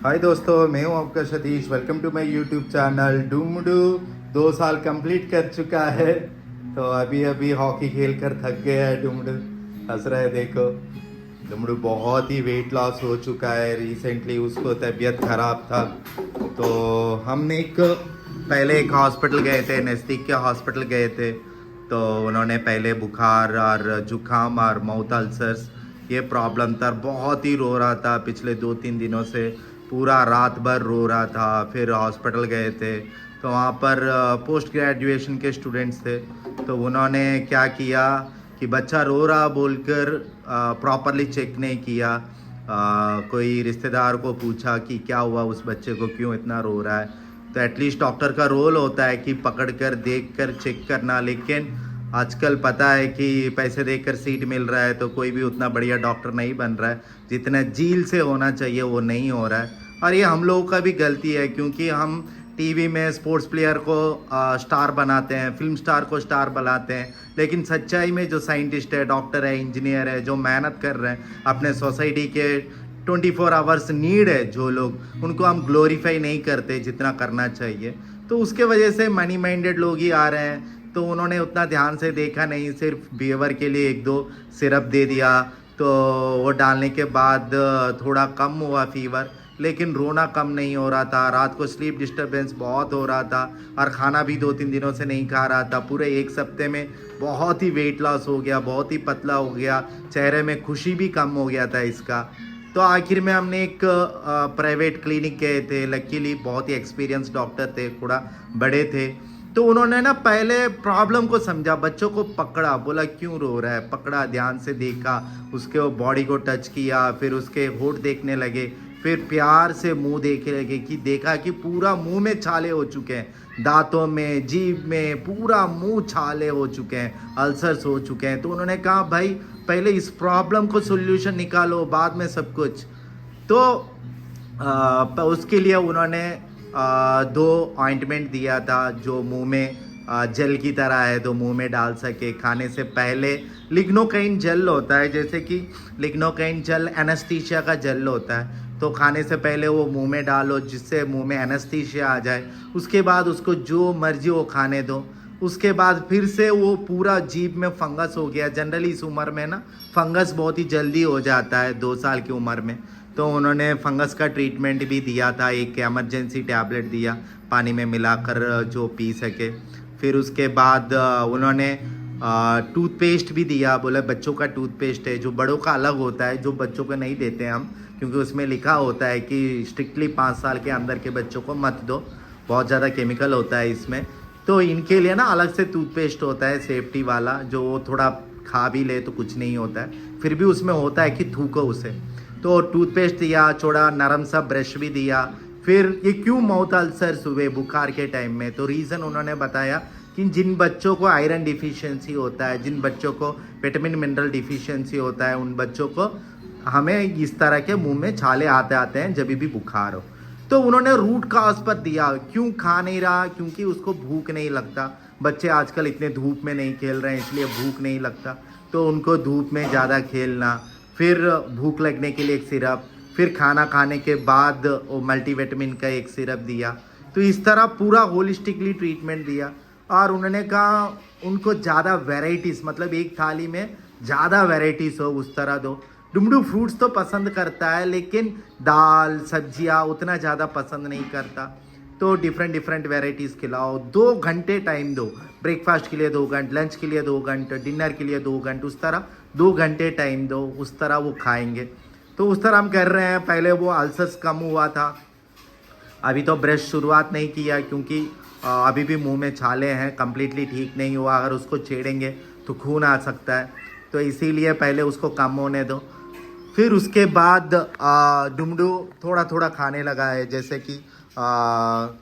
हाय दोस्तों, मैं हूं आपका Satish. Welcome to my YouTube channel. डूमडू 2 साल कंप्लीट कर चुका है, तो अभी अभी हॉकी खेल कर थक गया है। डूमडू हंस रहा है, देखो। डूमडू बहुत ही वेट लॉस हो चुका है। रिसेंटली उसको तबीयत खराब था, तो हमने पहले एक हॉस्पिटल गए थे, नज़दीक के हॉस्पिटल गए थे। तो उन्होंने पहले बुखार और जुकाम और माउथ अल्सर्स ये प्रॉब्लम था। बहुत ही रो रहा था पिछले 2-3 दिनों से, पूरा रात भर रो रहा था। फिर हॉस्पिटल गए थे, तो वहाँ पर पोस्ट ग्रेजुएशन के स्टूडेंट्स थे। तो उन्होंने क्या किया कि बच्चा रो रहा बोलकर प्रॉपरली चेक नहीं किया। कोई रिश्तेदार को पूछा कि क्या हुआ उस बच्चे को, क्यों इतना रो रहा है। तो एटलीस्ट डॉक्टर का रोल होता है कि पकड़ कर देख कर चेक करना, लेकिन आजकल पता है कि पैसे देकर सीट मिल रहा है, तो कोई भी उतना बढ़िया डॉक्टर नहीं बन रहा है। जितना झील से होना चाहिए वो नहीं हो रहा है, और ये हम लोगों का भी गलती है, क्योंकि हम टीवी में स्पोर्ट्स प्लेयर को स्टार बनाते हैं, फिल्म स्टार को स्टार बनाते हैं, लेकिन सच्चाई में जो साइंटिस्ट है, डॉक्टर है, इंजीनियर है, जो मेहनत कर रहे हैं अपने सोसाइटी के 24 आवर्स नीड है जो लोग, उनको हम ग्लोरीफाई नहीं करते जितना करना चाहिए। तो उसके वजह से मनी माइंडेड लोग ही आ रहे हैं। तो उन्होंने उतना ध्यान से देखा नहीं, सिर्फ बिहेवियर के लिए 1-2 सिरप दे दिया। तो वो डालने के बाद थोड़ा कम हुआ फीवर, लेकिन रोना कम नहीं हो रहा था। रात को स्लीप डिस्टर्बेंस बहुत हो रहा था, और खाना भी 2-3 दिनों से नहीं खा रहा था। पूरे 1 हफ्ते में बहुत ही वेट लॉस हो गया, बहुत ही पतला हो गया, चेहरे में खुशी भी कम हो गया था इसका। तो आखिर में हमने एक प्राइवेट क्लिनिक गए थे। लकीली बहुत ही एक्सपीरियंस डॉक्टर थे, थोड़ा बड़े थे। तो उन्होंने ना पहले प्रॉब्लम को समझा, बच्चों को पकड़ा, बोला क्यों रो रहा है, पकड़ा, ध्यान से देखा, उसके बॉडी को टच किया, फिर उसके होठ देखने लगे, फिर प्यार से मुंह देखे लगे, कि देखा कि पूरा मुंह में छाले हो चुके हैं, दांतों में, जीभ में, पूरा मुंह छाले हो चुके हैं, अल्सर्स हो चुके हैं। तो उन्होंने कहा भाई पहले इस प्रॉब्लम को सोल्यूशन निकालो, बाद में सब कुछ। तो उसके लिए उन्होंने 2 ऑइंटमेंट दिया था, जो मुंह में जेल की तरह है, तो मुंह में डाल सके। खाने से पहले लिग्नोकाइन जेल होता है, जैसे कि लिग्नोकाइन जेल एनेस्थीसिया का जेल होता है, तो खाने से पहले वो मुंह में डालो, जिससे मुंह में एनेस्थीसिया आ जाए। उसके बाद उसको जो मर्जी वो खाने दो। उसके बाद फिर से वो पूरा जीभ में फंगस हो गया। जनरली इस उम्र में ना फंगस बहुत ही जल्दी हो जाता है, 2 साल की उम्र में। तो उन्होंने फंगस का ट्रीटमेंट भी दिया था, एक इमरजेंसी टैबलेट दिया पानी में मिलाकर जो पी सके। फिर उसके बाद उन्होंने टूथपेस्ट भी दिया, बोला बच्चों का टूथपेस्ट है, जो बड़ों का अलग होता है, जो बच्चों को नहीं देते हम, क्योंकि उसमें लिखा होता है कि स्ट्रिक्टली 5 साल के अंदर के बच्चों को मत दो, बहुत ज़्यादा केमिकल होता है इसमें। तो इनके लिए ना अलग से टूथपेस्ट होता है सेफ्टी वाला, जो थोड़ा खा भी ले तो कुछ नहीं होता है, फिर भी उसमें होता है कि थूको उसे। तो टूथपेस्ट दिया, थोड़ा नरम सा ब्रश भी दिया। फिर ये क्यों माउथ अल्सर्स हुए बुखार के टाइम में, तो रीज़न उन्होंने बताया कि जिन बच्चों को आयरन डिफिशियंसी होता है, जिन बच्चों को विटामिन मिनरल डिफिशियंसी होता है, उन बच्चों को हमें इस तरह के मुंह में छाले आते हैं जब भी बुखार हो। तो उन्होंने रूट काज पर दिया, क्यों खा नहीं रहा, क्योंकि उसको भूख नहीं लगता। बच्चे आजकल इतने धूप में नहीं खेल रहे हैं, इसलिए भूख नहीं लगता, तो उनको धूप में ज़्यादा खेलना, फिर भूख लगने के लिए एक सिरप, फिर खाना खाने के बाद वो मल्टीविटामिन का एक सिरप दिया। तो इस तरह पूरा होलिस्टिकली ट्रीटमेंट दिया। और उन्होंने कहा उनको ज़्यादा वेराइटीज़, मतलब एक थाली में ज़्यादा वेराइटीज़ हो, उस तरह दो। डुमडू फ्रूट्स तो पसंद करता है, लेकिन दाल सब्जियाँ उतना ज़्यादा पसंद नहीं करता। तो डिफरेंट वेराइटीज़ खिलाओ। 2 घंटे टाइम दो, ब्रेकफास्ट के लिए 2 घंटे, लंच के लिए 2 घंटे, डिनर के लिए 2 घंटे, उस तरह 2 घंटे टाइम दो, उस तरह वो खाएंगे। तो उस तरह हम कर रहे हैं। पहले वो अल्सर्स कम हुआ था, अभी तो ब्रश शुरुआत नहीं किया, क्योंकि अभी भी मुंह में छाले हैं, कम्प्लीटली ठीक नहीं हुआ। अगर उसको छेड़ेंगे तो खून आ सकता है, तो इसीलिए पहले उसको कम होने दो। फिर उसके बाद डुमडू थोड़ा थोड़ा खाने लगा है, जैसे कि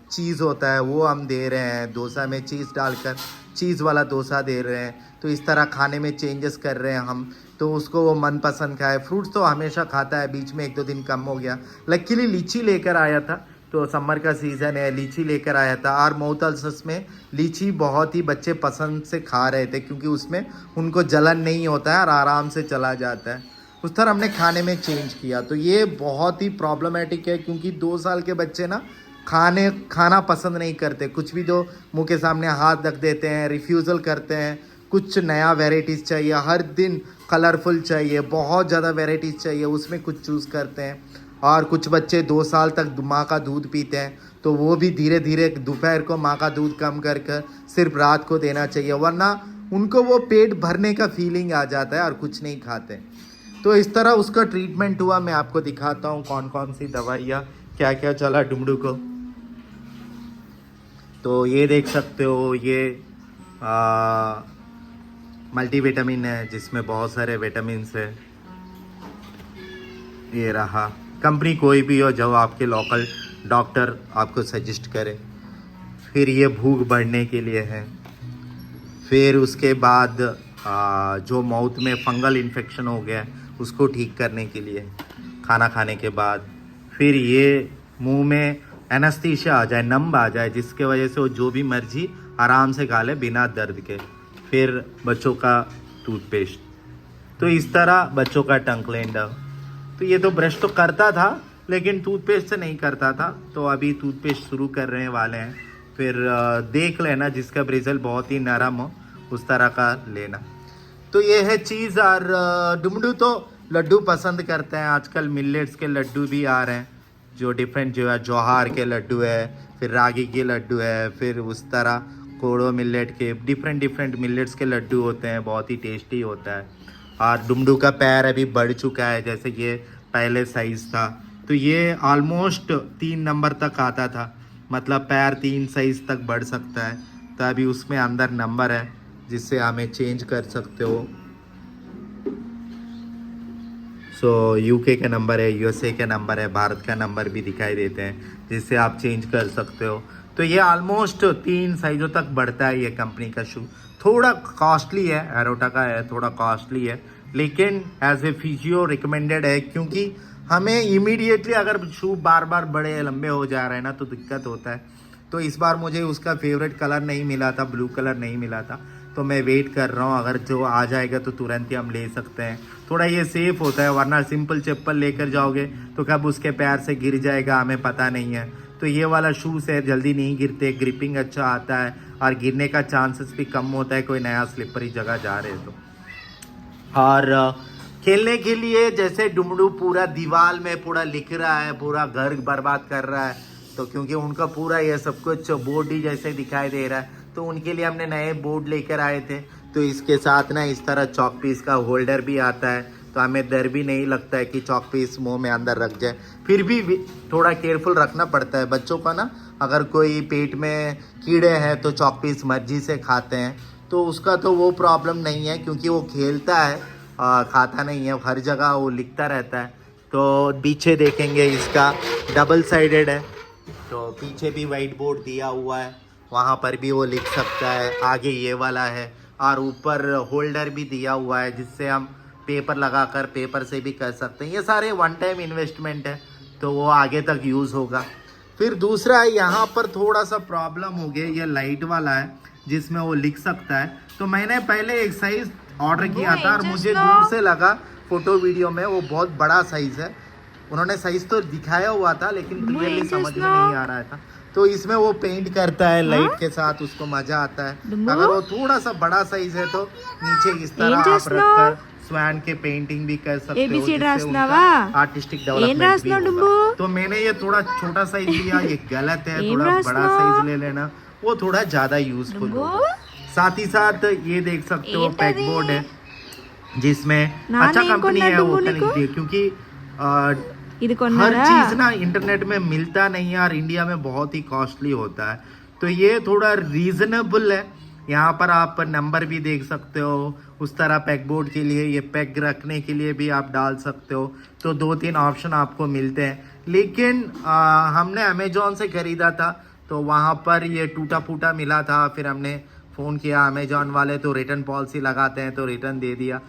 चीज़ होता है वो हम दे रहे हैं, डोसा में चीज़ डालकर चीज़ वाला डोसा दे रहे हैं। तो इस तरह खाने में चेंजेस कर रहे हैं हम, तो उसको वो मनपसंद खाए। फ्रूट्स तो हमेशा खाता है, बीच में 1-2 दिन कम हो गया। लकीली लीची लेकर आया था, तो समर का सीज़न है, लीची लेकर आया था। और माउथ अल्सर्स में लीची बहुत ही बच्चे पसंद से खा रहे थे, क्योंकि उसमें उनको जलन नहीं होता है और आराम से चला जाता है। उस तरह हमने खाने में चेंज किया। तो ये बहुत ही प्रॉब्लमेटिक है क्योंकि 2 साल के बच्चे ना खाना पसंद नहीं करते, कुछ भी दो मुंह के सामने हाथ रख देते हैं, रिफ्यूज़ल करते हैं, कुछ नया वेराइटीज़ चाहिए, हर दिन कलरफुल चाहिए, बहुत ज़्यादा वेराइटीज़ चाहिए, उसमें कुछ चूज़ करते हैं। और कुछ बच्चे 2 साल तक माँ का दूध पीते हैं, तो वो भी धीरे धीरे दोपहर को माँ का दूध कम कर कर सिर्फ रात को देना चाहिए, वरना उनको वो पेट भरने का फीलिंग आ जाता है और कुछ नहीं खाते। तो इस तरह उसका ट्रीटमेंट हुआ। मैं आपको दिखाता हूँ कौन कौन सी दवाइयाँ क्या क्या चला डुमडू को। तो ये देख सकते हो, ये मल्टीविटामिन है जिसमें बहुत सारे विटामिन्स है। ये रहा, कंपनी कोई भी हो जो आपके लोकल डॉक्टर आपको सजेस्ट करे। फिर ये भूख बढ़ने के लिए है। फिर उसके बाद जो माउथ में फंगल इन्फेक्शन हो गया उसको ठीक करने के लिए खाना खाने के बाद। फिर ये मुंह में एनेस्थीसिया आ जाए, नंब आ जाए, जिसके वजह से वो जो भी मर्जी आराम से खा ले बिना दर्द के। फिर बच्चों का टूथपेस्ट, तो इस तरह बच्चों का टंग क्लीनर। तो ये तो ब्रश तो करता था लेकिन टूथपेस्ट से नहीं करता था, तो अभी टूथपेस्ट शुरू कर रहे वाले हैं। फिर देख लेना जिसका ब्रिजल बहुत ही नरम हो उस तरह का लेना। तो ये है चीज़। और डुमडू तो लड्डू पसंद करते हैं। आजकल मिलेट्स के लड्डू भी आ रहे हैं जो डिफरेंट, जो है ज्वार के लड्डू है, फिर रागी के लड्डू है, फिर उस तरह कोड़ो मिलेट के डिफरेंट मिलेट्स के लड्डू होते हैं, बहुत ही टेस्टी होता है। और डुमडू का पैर अभी बढ़ चुका है, जैसे ये पहले साइज़ था तो ये ऑलमोस्ट 3 नंबर तक आता था, मतलब पैर 3 साइज़ तक बढ़ सकता है। तो अभी उसमें अंदर नंबर है जिससे हमें चेंज कर सकते हो। सो यूके का नंबर है, यूएसए का नंबर है, भारत का नंबर भी दिखाई देते हैं जिससे आप चेंज कर सकते हो। तो ये ऑलमोस्ट 3 साइज़ों तक बढ़ता है ये कंपनी का शू। थोड़ा कॉस्टली है, एरोटा का है, थोड़ा कॉस्टली है, लेकिन एज ए फिजियो रिकमेंडेड है क्योंकि हमें इमीडिएटली अगर शू बार बार बड़े लंबे हो जा रहे हैं ना तो दिक्कत होता है। तो इस बार मुझे उसका फेवरेट कलर नहीं मिला था, ब्लू कलर नहीं मिला था, तो मैं वेट कर रहा हूँ। अगर जो आ जाएगा तो तुरंत ही हम ले सकते हैं। थोड़ा ये सेफ होता है, वरना सिंपल चप्पल लेकर जाओगे तो कब उसके पैर से गिर जाएगा हमें पता नहीं है। तो ये वाला शूज़ है, जल्दी नहीं गिरते, ग्रिपिंग अच्छा आता है और गिरने का चांसेस भी कम होता है कोई नया स्लिपरी जगह जा रहे तो। और खेलने के लिए जैसे डुमडू पूरा दीवार में पूरा लिख रहा है, पूरा घर बर्बाद कर रहा है, तो क्योंकि उनका पूरा ये सब कुछ बोर्ड ही जैसे दिखाई दे रहा है, तो उनके लिए हमने नए बोर्ड लेकर आए थे। तो इसके साथ ना इस तरह चॉक पीस का होल्डर भी आता है, तो हमें डर भी नहीं लगता है कि चॉक पीस मुंह में अंदर रख जाए। फिर भी थोड़ा केयरफुल रखना पड़ता है बच्चों का ना, अगर कोई पेट में कीड़े हैं तो चॉक पीस मर्जी से खाते हैं, तो उसका तो वो प्रॉब्लम नहीं है क्योंकि वो खेलता है, खाता नहीं है, हर जगह वो लिखता रहता है। तो पीछे देखेंगे इसका डबल साइडेड है, तो पीछे भी वाइट बोर्ड दिया हुआ है, वहाँ पर भी वो लिख सकता है। आगे ये वाला है और ऊपर होल्डर भी दिया हुआ है जिससे हम पेपर लगाकर पेपर से भी कर सकते हैं। ये सारे वन टाइम इन्वेस्टमेंट है, तो वो आगे तक यूज़ होगा। फिर दूसरा यहाँ पर थोड़ा सा प्रॉब्लम हो गया, ये लाइट वाला है जिसमें वो लिख सकता है। तो मैंने पहले एक साइज़ ऑर्डर किया था और मुझे दूर से लगा फोटो वीडियो में वो बहुत बड़ा साइज़ है। उन्होंने साइज़ तो दिखाया हुआ था लेकिन क्लियरली समझ में नहीं आ रहा था। तो इसमें वो पेंट करता है लाइट के साथ, उसको मजा आता है। अगर वो थोड़ा सा बड़ा साइज है तो नीचे इस तरह आप रखकर स्वैन के पेंटिंग भी कर सकते हो, जिससे उनका आर्टिस्टिक डेवलपमेंट भी होगा। तो मैंने ये थोड़ा छोटा साइज लिया, ये गलत है, थोड़ा बड़ा साइज ले लेना, वो थोड़ा ज्यादा यूजफुल होगा। साथ ही साथ ये देख सकते हो पैक बोर्ड है जिसमें अच्छा कंपनी है वो क्योंकि हर चीज ना इंटरनेट में मिलता नहीं है और इंडिया में बहुत ही कॉस्टली होता है। तो ये थोड़ा रीजनेबल है। यहाँ पर आप नंबर भी देख सकते हो, उस तरह पैक बोर्ड के लिए ये पैक रखने के लिए भी आप डाल सकते हो। तो 2-3 ऑप्शन आपको मिलते हैं। लेकिन हमने अमेजोन से खरीदा था तो वहाँ पर ये टूटा फूटा मिला था। फिर हमने फ़ोन किया अमेजोन वाले, तो रिटर्न पॉलिसी लगाते हैं, तो रिटर्न दे दिया।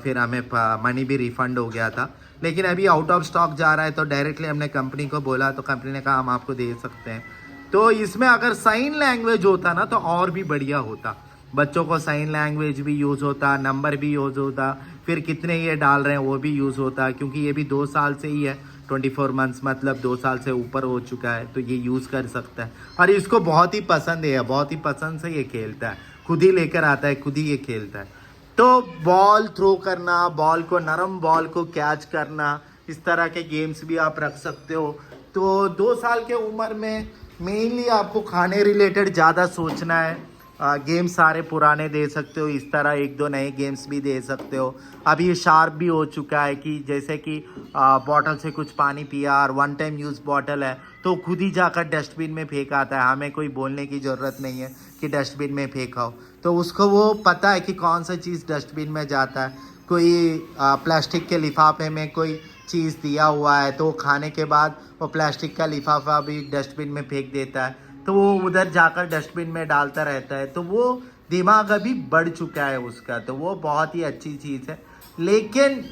फिर हमें मनी भी रिफ़ंड हो गया था। लेकिन अभी आउट ऑफ स्टॉक जा रहा है, तो डायरेक्टली हमने कंपनी को बोला, तो कंपनी ने कहा हम आपको दे सकते हैं। तो इसमें अगर साइन लैंग्वेज होता ना तो और भी बढ़िया होता, बच्चों को साइन लैंग्वेज भी यूज़ होता, नंबर भी यूज़ होता, फिर कितने ये डाल रहे हैं वो भी यूज़ होता, क्योंकि ये भी 2 साल से ही है, 24 मंथ्स मतलब 2 साल से ऊपर हो चुका है, तो ये यूज़ कर सकता है। और इसको बहुत ही पसंद है, बहुत ही पसंद से ये खेलता है, खुद ही लेकर आता है, खुद ही ये खेलता है। तो बॉल थ्रो करना, बॉल को, नरम बॉल को कैच करना, इस तरह के गेम्स भी आप रख सकते हो। तो 2 साल के उम्र में मेनली आपको खाने रिलेटेड ज़्यादा सोचना है। गेम्स सारे पुराने दे सकते हो, इस तरह 1-2 नए गेम्स भी दे सकते हो। अभी ये शार्प भी हो चुका है कि जैसे कि बॉटल से कुछ पानी पिया और 1 टाइम यूज़ बॉटल है तो खुद ही जाकर डस्टबिन में फेंक आता है, हमें कोई बोलने की ज़रूरत नहीं है कि डस्टबिन में फेंकाओ। तो उसको वो पता है कि कौन सा चीज़ डस्टबिन में जाता है। कोई प्लास्टिक के लिफाफे में कोई चीज़ दिया हुआ है तो खाने के बाद वो प्लास्टिक का लिफाफा भी डस्टबिन में फेंक देता है, तो वो उधर जाकर डस्टबिन में डालता रहता है। तो वो दिमाग अभी बढ़ चुका है उसका, तो वो बहुत ही अच्छी चीज़ है। लेकिन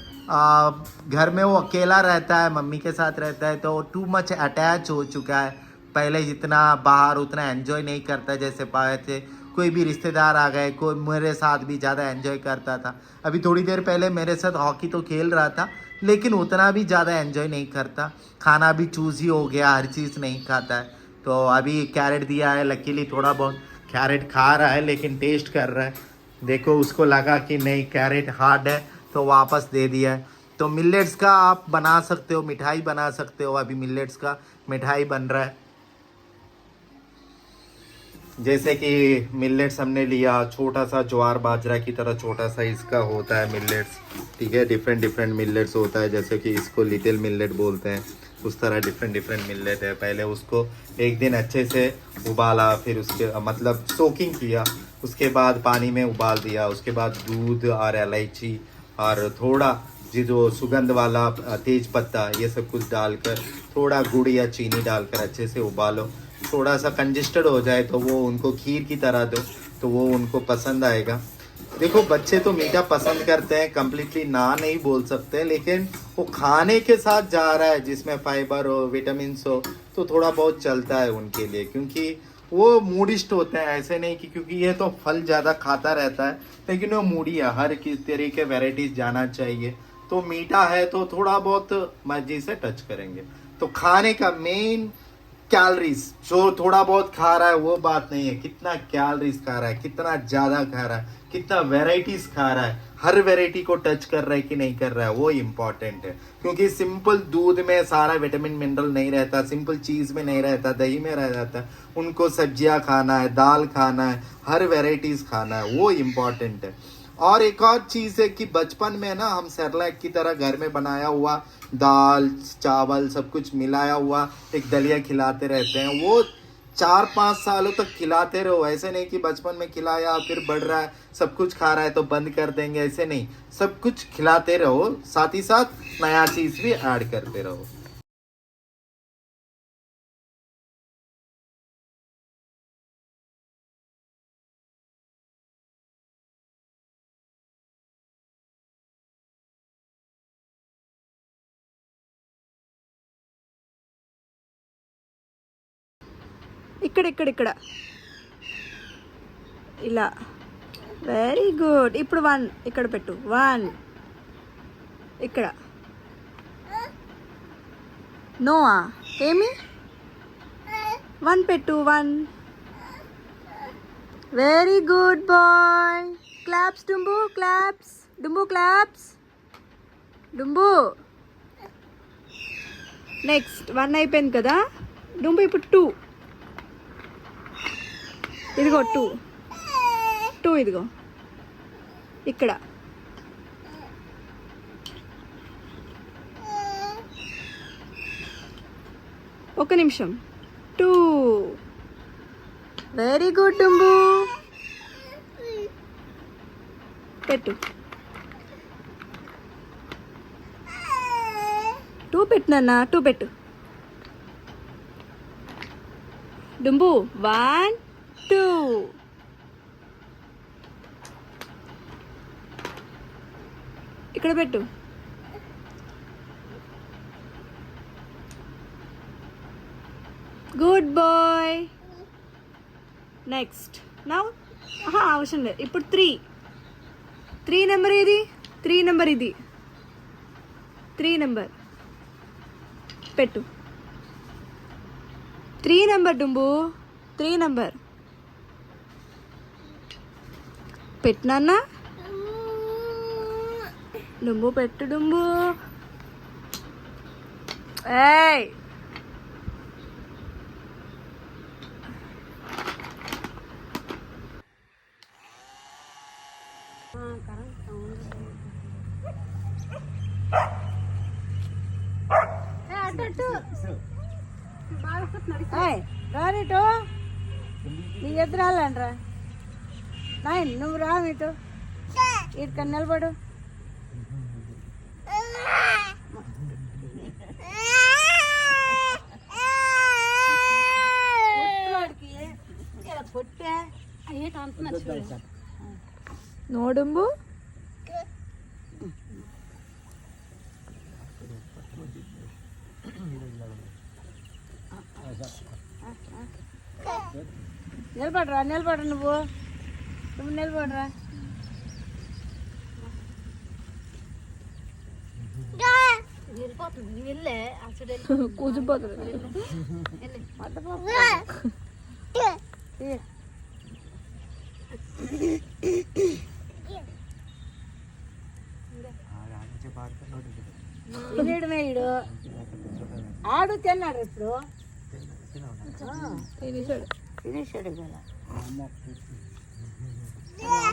घर में वो अकेला रहता है, मम्मी के साथ रहता है, तो टू मच अटैच हो चुका है। पहले जितना बाहर उतना एंजॉय नहीं करता, जैसे पहले थे कोई भी रिश्तेदार आ गए, कोई मेरे साथ भी ज़्यादा एंजॉय करता था। अभी थोड़ी देर पहले मेरे साथ हॉकी तो खेल रहा था, लेकिन उतना भी ज़्यादा एंजॉय नहीं करता। खाना भी चूज़ी हो गया, हर चीज़ नहीं खाता है। तो अभी कैरेट दिया है, लकीली थोड़ा बहुत कैरेट खा रहा है, लेकिन टेस्ट कर रहा है। देखो उसको लगा कि नहीं कैरेट हार्ड है तो वापस दे दिया है। तो मिलेट्स का आप बना सकते हो, मिठाई बना सकते हो। अभी मिलेट्स का मिठाई बन रहा है, जैसे कि मिलेट्स हमने लिया, छोटा सा ज्वार बाजरा की तरह छोटा सा इसका होता है मिलेट्स, ठीक है। डिफरेंट डिफरेंट मिलेट्स होता है, जैसे कि इसको लिटिल मिलेट बोलते हैं, उस तरह डिफरेंट डिफरेंट मिलेट है। पहले उसको एक दिन अच्छे से उबाला, फिर उसके मतलब सोकिंग किया, उसके बाद पानी में उबाल दिया, उसके बाद दूध और इलायची और थोड़ा जो सुगंध वाला तेज पत्ता ये सब कुछ डालकर, थोड़ा गुड़ या चीनी डालकर अच्छे से उबालो। थोड़ा सा कंजेस्टेड हो जाए तो वो उनको खीर की तरह दो, तो वो उनको पसंद आएगा। देखो बच्चे तो मीठा पसंद करते हैं, कम्प्लीटली ना नहीं बोल सकते, लेकिन वो खाने के साथ जा रहा है जिसमें फाइबर हो, विटामिन हो, तो थोड़ा बहुत चलता है उनके लिए, क्योंकि वो मूडिस्ट होते हैं। ऐसे नहीं कि क्योंकि ये तो फल ज़्यादा खाता रहता है, लेकिन वो मूडी है, हर किस तरह के वेराइटीज जाना चाहिए। तो मीठा है तो थोड़ा बहुत मर्जी से टच करेंगे। तो खाने का मेन कैलोरीज, जो थोड़ा बहुत खा रहा है वो बात नहीं है, कितना कैलोरीज खा रहा है, कितना ज्यादा खा रहा है, कितना वेराइटीज खा रहा है, हर वेराइटी को टच कर रहा है कि नहीं कर रहा है, वो इम्पोर्टेंट है। क्योंकि सिंपल दूध में सारा विटामिन मिनरल नहीं रहता, सिंपल चीज में नहीं रहता, दही में रह जाता है। उनको सब्जियां खाना है, दाल खाना है, हर वेराइटीज खाना है, वो इम्पोर्टेंट है। और एक और चीज़ है कि बचपन में ना हम सेरेलैक की तरह घर में बनाया हुआ दाल चावल सब कुछ मिलाया हुआ एक दलिया खिलाते रहते हैं, वो 4-5 सालों तक खिलाते रहो। ऐसे नहीं कि बचपन में खिलाया फिर बढ़ रहा है, सब कुछ खा रहा है तो बंद कर देंगे, ऐसे नहीं, सब कुछ खिलाते रहो, साथ ही साथ नया चीज़ भी ऐड करते रहो। ఇక్కడ ఇక్కడ ఇక్కడ ఇలా వెరీ గుడ్. ఇప్పుడు 1 ఇక్కడ పెట్టు, 1 ఇక్కడ. నోవా ఏమి 1 పెట్టు, 1. Very good boy. క్లాప్స్ డుంబు, క్లాప్స్ డుంబు, క్లాప్స్ డుంబు. నెక్స్ట్ 1 అయిపోయింది కదా డుంబు. ఇప్పుడు 2, ఇదిగో 2 ఇదిగో ఇక్కడ. ఒక నిమిషం. 2 వెరీ గుడ్ డుంబు. పెట్టు, 2 పెట్టు నాన్న, 2 పెట్టు డుంబు. 1 2 ఇక్కడ పెట్టు. Good bye. నెక్స్ట్ నౌ అవసరం లేదు. ఇప్పుడు 3 నెంబర్ ఏది? 3 నెంబర్ ఇది. 3 నెంబర్ పెట్టు. 3 నెంబర్ డుంబు. 3 నెంబర్ పెట్టు నాన్న. డుంబు పెట్టు డుంబు. ఏయ్ రానిటు నీ ఎదురు రాలండ్రా నాయన్ నువ్వు రానిటు ఇక్కడ నిలబడు. నోడుంబు నిలబడరా నువ్వు నిలబడరా. కూర్చుపోతుంది. ఇడు ఆడు తిన్నాడు ఇప్పుడు తినేసాడు కదా.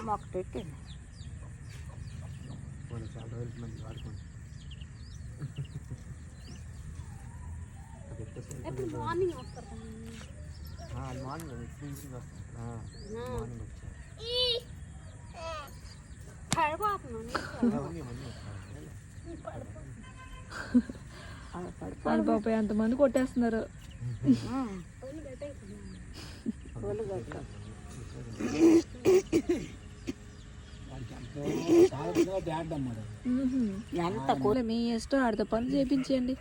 మొక్క పెట్టింది. మార్నింగ్ వస్తారు. పాప ఎంతమంది కొట్టేస్తున్నారు. ఎంత మీ ఇష్టం. ఆడితో పని చేయించండి.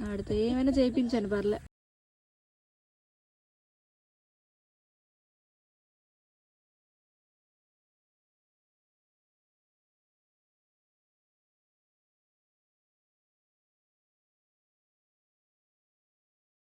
ఆడితో ఏమైనా చేయించండి పర్లే.